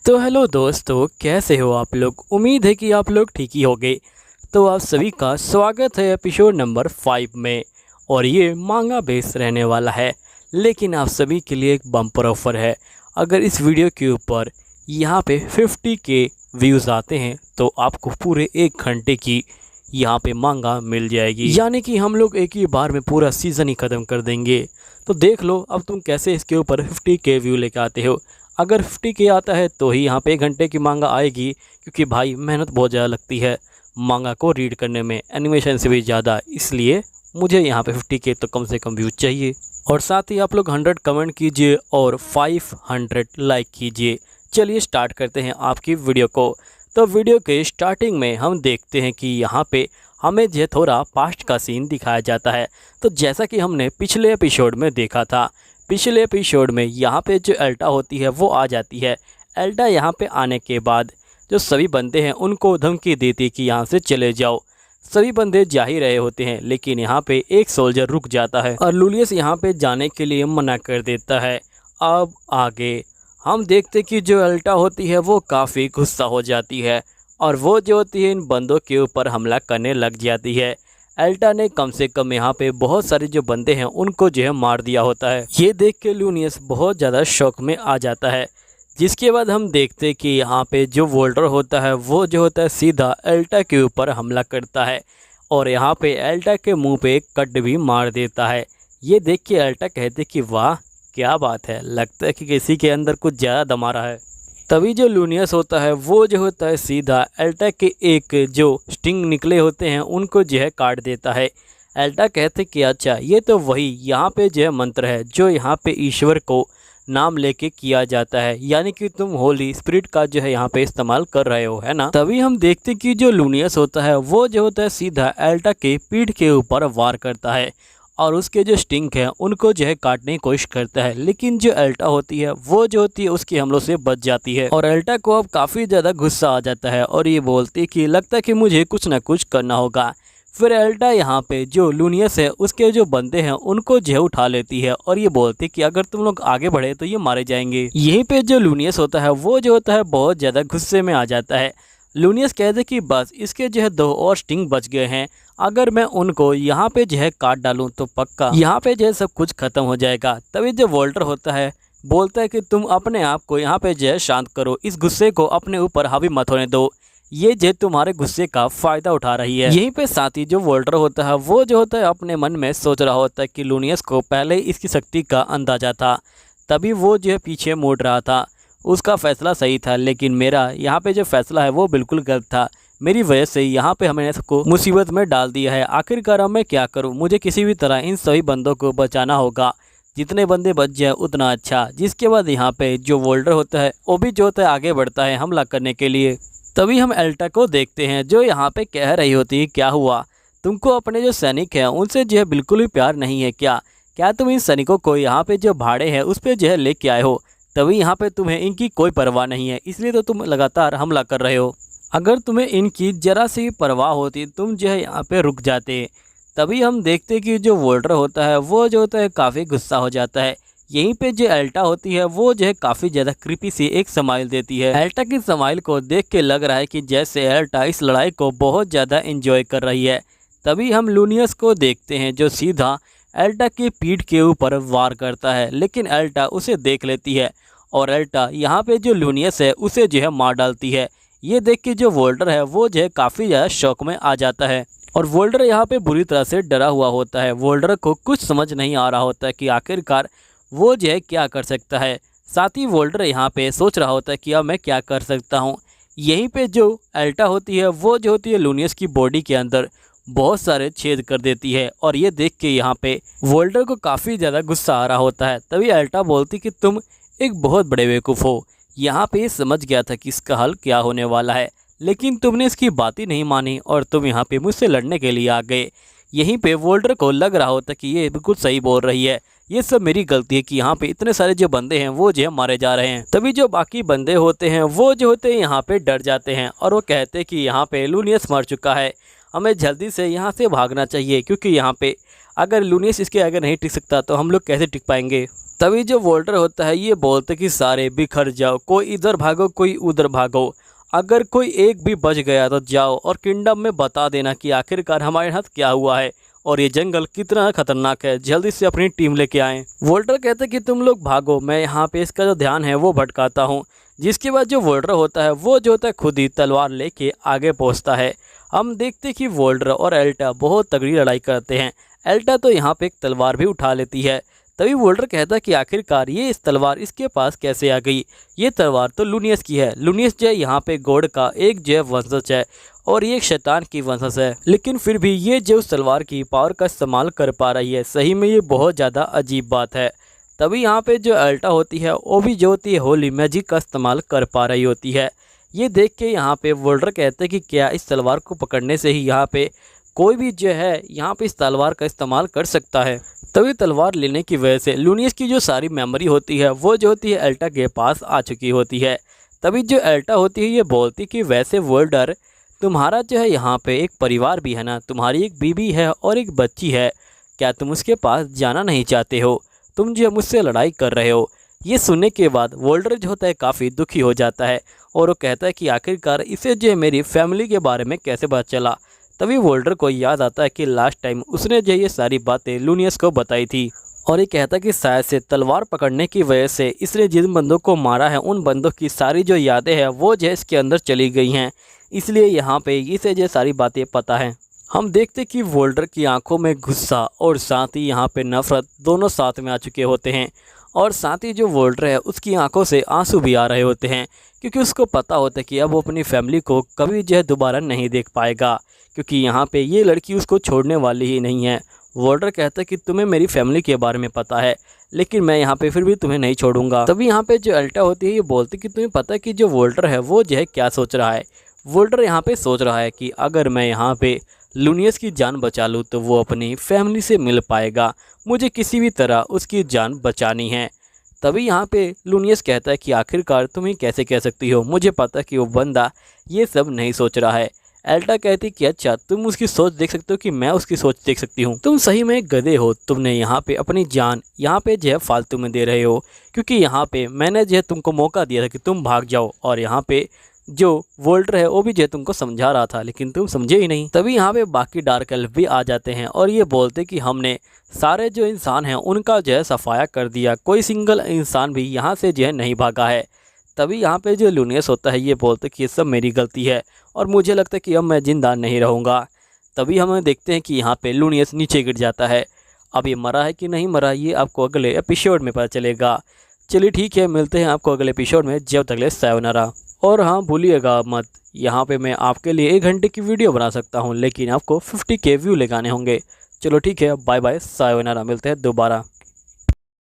तो हेलो दोस्तों, कैसे हो आप लोग। उम्मीद है कि आप लोग ठीक ही होंगे। तो आप सभी का स्वागत है एपिसोड नंबर 5 में। और ये मांगा बेस रहने वाला है, लेकिन आप सभी के लिए एक बम्पर ऑफर है। अगर इस वीडियो के ऊपर यहाँ पे 50 के व्यूज़ आते हैं तो आपको पूरे 1 घंटे की यहाँ पे मांगा मिल जाएगी। यानी कि हम लोग एक ही बार में पूरा सीज़न ही ख़त्म कर देंगे। तो देख लो अब तुम कैसे इसके ऊपर 50 के व्यू लेके आते हो। अगर 50 के आता है तो ही यहाँ पे 1 घंटे की मांगा आएगी, क्योंकि भाई मेहनत बहुत ज़्यादा लगती है मांगा को रीड करने में, एनिमेशन से भी ज़्यादा। इसलिए मुझे यहाँ पे 50 के तो कम से कम व्यूज़ चाहिए। और साथ ही आप लोग 100 कमेंट कीजिए और 500 लाइक कीजिए। चलिए स्टार्ट करते हैं आपकी वीडियो को। तो वीडियो के स्टार्टिंग में हम देखते हैं कि यहाँ पे हमें जो थोड़ा पास्ट का सीन दिखाया जाता है। तो जैसा कि हमने पिछले एपिसोड में देखा था, पिछले एपिसोड में यहाँ पे जो एल्टा होती है वो आ जाती है। एल्टा यहाँ पे आने के बाद जो सभी बंदे हैं उनको धमकी देती कि यहाँ से चले जाओ। सभी बंदे जा ही रहे होते हैं, लेकिन यहाँ पे एक सोल्जर रुक जाता है और लूलियस यहाँ पे जाने के लिए मना कर देता है। अब आगे हम देखते कि जो एल्टा होती है वो काफ़ी गुस्सा हो जाती है और वो जो होती है इन बंदों के ऊपर हमला करने लग जाती है। एल्टा ने कम से कम यहाँ पे बहुत सारे जो बंदे हैं उनको जो है मार दिया होता है। ये देख के लूनियस बहुत ज़्यादा शौक में आ जाता है। जिसके बाद हम देखते कि यहाँ पे जो वोल्टर होता है वो जो होता है सीधा एल्टा के ऊपर हमला करता है और यहाँ पे एल्टा के मुंह पे एक कट भी मार देता है। ये देख के एल्टा कहते कि वाह क्या बात है, लगता है कि किसी के अंदर कुछ ज़्यादा दम आ रहा है। तभी जो लूनियस होता है वो जो होता है सीधा एल्टा के एक जो स्टिंग निकले होते हैं उनको जो है काट देता है। एल्टा कहते कि अच्छा ये तो वही यहाँ पे जो है मंत्र है जो यहाँ पे ईश्वर को नाम लेके किया जाता है, यानी कि तुम होली स्पिरिट का जो है यहाँ पे इस्तेमाल कर रहे हो, है ना। तभी हम देखते कि जो लूनियस होता है वो जो होता है सीधा एल्टा के पीठ के ऊपर वार करता है और उसके जो स्टिंग है उनको जो है काटने की कोशिश करता है। लेकिन जो एल्टा होती है वो जो होती है उसके हमलों से बच जाती है और एल्टा को अब काफ़ी ज़्यादा गुस्सा आ जाता है और ये बोलती कि लगता है कि मुझे कुछ ना कुछ करना होगा। फिर एल्टा यहाँ पे जो लूनियस है उसके जो बंदे हैं उनको जो है उठा लेती है और ये बोलती कि अगर तुम लोग आगे बढ़े तो ये मारे जाएंगे। यहीं पे जो लूनियस होता है वो जो होता है बहुत ज़्यादा गुस्से में आ जाता है। लूनियस कहते कि बस इसके जो है 2 और स्टिंग बच गए हैं, अगर मैं उनको यहाँ पे जो है काट डालूं तो पक्का यहाँ पे जो है सब कुछ खत्म हो जाएगा। तभी जो वोल्टर होता है बोलता है कि तुम अपने आप को यहाँ पे जो है शांत करो, इस गुस्से को अपने ऊपर हावी मत होने दो, ये जो तुम्हारे गुस्से का फ़ायदा उठा रही है। यहीं पे साथी जो वोल्टर होता है वो जो होता है अपने मन में सोच रहा होता है कि लूनियस को पहले इसकी शक्ति का अंदाज़ा था, तभी वो जो है पीछे मुड़ रहा था। उसका फ़ैसला सही था, लेकिन मेरा यहाँ पे जो फ़ैसला है वो बिल्कुल गलत था। मेरी वजह से यहाँ पे हमने सबको मुसीबत में डाल दिया है। आखिरकार अब मैं क्या करूँ, मुझे किसी भी तरह इन सभी बंदों को बचाना होगा, जितने बंदे बच जाए उतना अच्छा। जिसके बाद यहाँ पे जो वोल्डर होता है वो भी जो होता है आगे बढ़ता है हमला करने के लिए। तभी हम एल्टा को देखते हैं जो यहाँ पे कह रही होती है क्या हुआ, तुमको अपने जो सैनिक हैं उनसे जो है बिल्कुल भी प्यार नहीं है क्या तुम इन सैनिकों को यहाँ पे जो भाड़े हैं उस पर जो है लेके आए हो, तभी यहाँ पे तुम्हें इनकी कोई परवाह नहीं है, इसलिए तो तुम लगातार हमला कर रहे हो। अगर तुम्हें इनकी जरा सी परवाह होती तुम जो है यहाँ पे रुक जाते। तभी हम देखते कि जो वोल्टर होता है वो जो होता है काफ़ी गुस्सा हो जाता है। यहीं पे जो एल्टा होती है वो जो है काफ़ी ज़्यादा क्रीपी सी एक स्माइल देती है। एल्टा की स्माइल को देख के लग रहा है कि जैसे एल्टा इस लड़ाई को बहुत ज़्यादा एंजॉय कर रही है। तभी हम लूनियस को देखते हैं जो सीधा एल्टा की पीठ के ऊपर वार करता है, लेकिन एल्टा उसे देख लेती है और एल्टा यहाँ पे जो लूनियस है उसे जो है मार डालती है। ये देख के जो वोल्टर है वो जो है काफ़ी ज़्यादा शौक में आ जाता है और वोल्टर यहाँ पे बुरी तरह से डरा हुआ होता है। वोल्टर को कुछ समझ नहीं आ रहा होता है कि आखिरकार वो जो है क्या कर सकता है। साथ ही वोल्टर यहाँ पे सोच रहा होता है कि अब मैं क्या कर सकता हूँ। यहीं पे जो एल्टा होती है वो जो होती है लूनियस की बॉडी के अंदर बहुत सारे छेद कर देती है और ये देख के यहाँ पे वोल्टर को काफ़ी ज़्यादा गुस्सा आ रहा होता है। तभी एल्टा बोलती कि तुम एक बहुत बड़े बेवकूफ़ हो, यहाँ पे समझ गया था कि इसका हल क्या होने वाला है, लेकिन तुमने इसकी बात ही नहीं मानी और तुम यहाँ पे मुझसे लड़ने के लिए आ गए। यहीं पे वोल्टर को लग रहा होता कि ये बिल्कुल सही बोल रही है, ये सब मेरी गलती है कि यहाँ पे इतने सारे जो बंदे हैं वो जो है मारे जा रहे हैं। तभी जो बाकी बंदे होते हैं वो जो होते हैं यहाँ पे डर जाते हैं और वो कहते हैं कि यहाँ पे लूनियस मर चुका है, हमें जल्दी से यहाँ से भागना चाहिए, क्योंकि यहाँ पे अगर लूनियस इसके आगे नहीं टिक सकता तो हम लोग कैसे टिक पाएंगे। तभी जो वोल्टर होता है ये बोलते कि सारे बिखर जाओ, कोई इधर भागो कोई उधर भागो, अगर कोई एक भी बच गया तो जाओ और किंगडम में बता देना कि आखिरकार हमारे साथ क्या हुआ है और ये जंगल कितना खतरनाक है, जल्दी से अपनी टीम लेके आएं। वोल्टर कहते कि तुम लोग भागो, मैं यहाँ पे इसका जो ध्यान है वो भटकाता हूँ। जिसके बाद जो वोल्टर होता है वो जो होता है खुद ही तलवार लेके आगे पहुँचता है। हम देखते कि वोल्टर और एल्टा बहुत तगड़ी लड़ाई करते हैं। एल्टा तो यहाँ पे एक तलवार भी उठा लेती है। तभी वोल्टर कहता है कि आखिरकार ये इस तलवार इसके पास कैसे आ गई, ये तलवार तो लूनियस की है। लूनियस जो है यहाँ पे गॉड का एक जो है वंशज है और ये एक शैतान की वंशज है, लेकिन फिर भी ये जो उस तलवार की पावर का इस्तेमाल कर पा रही है, सही में ये बहुत ज़्यादा अजीब बात है। तभी यहाँ पे जो एल्टा होती है वो भी जो होती है होली मैजिक का इस्तेमाल कर पा रही होती है। ये देख के यहाँ पे वोल्टर कहते हैं कि क्या इस तलवार को पकड़ने से ही यहाँ पे कोई भी जो है यहाँ पे इस तलवार का इस्तेमाल कर सकता है। तभी तलवार लेने की वजह से लूनियस की जो सारी मेमोरी होती है वो जो होती है एल्टा के पास आ चुकी होती है। तभी जो एल्टा होती है ये बोलती कि वैसे वोल्टर तुम्हारा जो है यहाँ पे एक परिवार भी है ना, तुम्हारी एक बीवी है और एक बच्ची है, क्या तुम उसके पास जाना नहीं चाहते हो, तुम जो है मुझसे लड़ाई कर रहे हो। ये सुनने के बाद वोल्टर जो होता है काफ़ी दुखी हो जाता है और वो कहता है कि आखिरकार इसे जो है मेरी फैमिली के बारे में कैसे पता चला। तभी वोल्टर को याद आता है कि लास्ट टाइम उसने जो ये सारी बातें लूनियस को बताई थी और ये कहता है कि शायद से तलवार पकड़ने की वजह से इसने जिन बंदों को मारा है उन बंदों की सारी जो यादें हैं वो जो इसके अंदर चली गई हैं, इसलिए यहाँ पे इसे जो सारी बातें पता हैं। हम देखते कि वोल्टर की आंखों में गुस्सा और साथ ही यहाँ पे नफरत दोनों साथ में आ चुके होते हैं और साथ ही जो वोल्टर है उसकी आंखों से आंसू भी आ रहे होते हैं, क्योंकि उसको पता होता है कि अब वो अपनी फैमिली को कभी जो है दोबारा नहीं देख पाएगा, क्योंकि यहाँ पे ये लड़की उसको छोड़ने वाली ही नहीं है। वोल्टर कहता है कि तुम्हें मेरी फैमिली के बारे में पता है, लेकिन मैं यहाँ पे फिर भी तुम्हें नहीं छोड़ूंगा। तभी यहाँ पे जो एल्टा होती है ये बोलती कि तुम्हें पता है कि जो वोल्टर है वो जो है क्या सोच रहा है। वोल्टर यहाँ पे सोच रहा है कि अगर मैं यहाँ पे लूनियस की जान बचा लूँ तो वो अपनी फैमिली से मिल पाएगा, मुझे किसी भी तरह उसकी जान बचानी है। तभी यहाँ पे लूनियस कहता है कि आखिरकार तुम ही कैसे कह सकती हो, मुझे पता है कि वो बंदा ये सब नहीं सोच रहा है। एल्टा कहती कि अच्छा तुम उसकी सोच देख सकते हो कि मैं उसकी सोच देख सकती हूँ, तुम सही में गधे हो, तुमने यहाँ पे अपनी जान यहाँ पे जो है फालतू में दे रहे हो, क्योंकि यहाँ पे मैंने जो है तुमको मौका दिया था कि तुम भाग जाओ और यहाँ पे जो वोल्टर है वो भी जो है तुमको समझा रहा था, लेकिन तुम समझे ही नहीं। तभी यहाँ पे बाकी डार्क एल्फ भी आ जाते हैं और ये बोलते कि हमने सारे जो इंसान हैं उनका जो है सफाया कर दिया, कोई सिंगल इंसान भी यहाँ से जो है नहीं भागा है। तभी यहाँ पे जो लूनियस होता है ये बोलते कि ये सब मेरी गलती है और मुझे लगता है कि अब मैं जिंदा नहीं रहूँगा। तभी हम देखते हैं कि यहाँ पे लूनियस नीचे गिर जाता है। अब ये मरा है कि नहीं मरा ये आपको अगले एपिसोड में पता चलेगा। चलिए ठीक है, मिलते हैं आपको अगले एपिसोड में, जब तक ले सायोनारा। और हाँ भूलिएगा मत, यहाँ पे मैं आपके लिए 1 घंटे की वीडियो बना सकता हूँ, लेकिन आपको 50K व्यू लगाने होंगे। चलो ठीक है, बाय बाय, सायोनारा, मिलते हैं दोबारा।